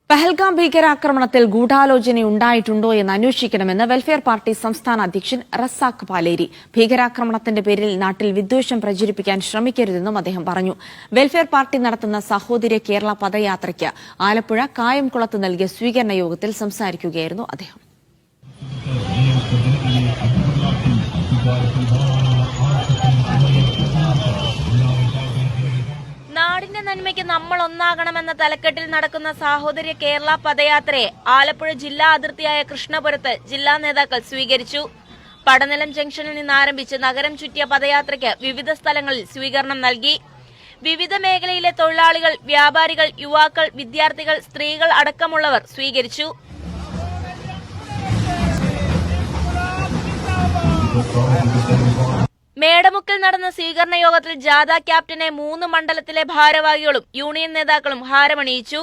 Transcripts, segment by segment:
പഹൽഗാം ഭീകരാക്രമണത്തിൽ ഗൂഢാലോചനയുണ്ടായിട്ടുണ്ടോ എന്ന് അന്വേഷിക്കണമെന്ന് വെൽഫെയർ പാർട്ടി സംസ്ഥാന അധ്യക്ഷൻ റസാഖ് പാലേരി. ഭീകരാക്രമണത്തിന്റെ പേരിൽ നാട്ടിൽ വിദ്വേഷം പ്രചരിപ്പിക്കാൻ ശ്രമിക്കരുതെന്നും അദ്ദേഹം പറഞ്ഞു. വെൽഫെയർ പാർട്ടി നടത്തുന്ന സഹോദര്യ കേരള പദയാത്രയ്ക്ക് ആലപ്പുഴ കായംകുളത്ത് നൽകിയ സ്വീകരണ യോഗത്തിൽ സംസാരിക്കുകയായിരുന്നു അദ്ദേഹം. നാടിന്റെ നന്മയ്ക്ക് നമ്മൾ ഒന്നാകണമെന്ന തലക്കെട്ടിൽ നടക്കുന്ന സാഹോദര്യ കേരള പദയാത്രയെ ആലപ്പുഴ ജില്ലാ അതിർത്തിയായ കൃഷ്ണപുരത്ത് ജില്ലാ നേതാക്കൾ സ്വീകരിച്ചു. പടനിലം ജംഗ്ഷനിൽ നിന്ന് ആരംഭിച്ച് നഗരം ചുറ്റിയ പദയാത്രയ്ക്ക് വിവിധ സ്ഥലങ്ങളിൽ സ്വീകരണം നൽകി. വിവിധ മേഖലയിലെ തൊഴിലാളികൾ, വ്യാപാരികൾ, യുവാക്കൾ, വിദ്യാർത്ഥികൾ, സ്ത്രീകൾ അടക്കമുള്ളവർ സ്വീകരിച്ചു. മേടമുക്കിൽ നടന്ന സ്വീകരണ യോഗത്തിൽ ജാഥ ക്യാപ്റ്റനെ 3 മണ്ഡലത്തിലെ ഭാരവാഹികളും യൂണിയൻ നേതാക്കളും ഹാരമണിയിച്ചു.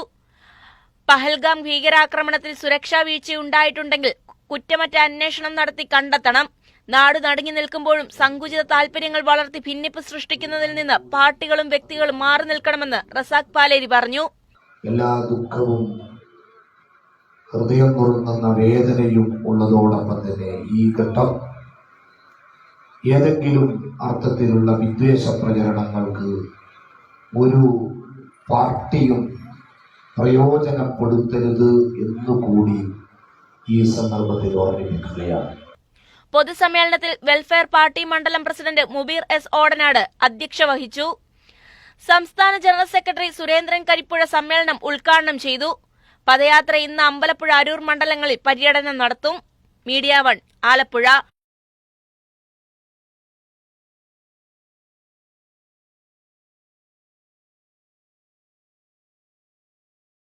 പഹൽഗാം ഭീകരാക്രമണത്തിൽ സുരക്ഷാ വീഴ്ചയുണ്ടായിട്ടുണ്ടെങ്കിൽ കുറ്റമറ്റ അന്വേഷണം നടത്തി കണ്ടെത്തണം. നാട് നടുങ്ങി നിൽക്കുമ്പോഴും സങ്കുചിത താൽപര്യങ്ങൾ വളർത്തി ഭിന്നിപ്പ് സൃഷ്ടിക്കുന്നതിൽ നിന്ന് പാർട്ടികളും വ്യക്തികളും മാറി നിൽക്കണമെന്ന് റസാഖ് പാലേരി പറഞ്ഞു. എല്ലാ ദുഃഖവും ഹൃദയം നുറുങ്ങുന്ന വേദനയും ഉള്ളതോടൊപ്പം തന്നെ ഈ ഘട്ടം ഏതെങ്കിലും അർത്ഥത്തിലുള്ള വിദ്വേഷ പ്രചരണങ്ങൾക്ക് ഒരു പാർട്ടിയും പ്രയോജനപ്പെടുത്തരുത് എന്നുകൂടി ഈ സന്ദർഭത്തിൽ ഓർമ്മിപ്പിക്കുകയാണ്. പൊതുസമ്മേളനത്തിൽ വെൽഫെയർ പാർട്ടി മണ്ഡലം പ്രസിഡന്റ് മുബീർ എസ് ഓടനാട് അധ്യക്ഷത വഹിച്ചു. സംസ്ഥാന ജനറൽ സെക്രട്ടറി സുരേന്ദ്രൻ കരിപ്പുഴ സമ്മേളനം ഉദ്ഘാടനം ചെയ്തു. പദയാത്ര ഇന്ന് അമ്പലപ്പുഴ, അരൂർ മണ്ഡലങ്ങളിൽ പര്യടനം നടത്തും. മീഡിയ 1 ആലപ്പുഴ.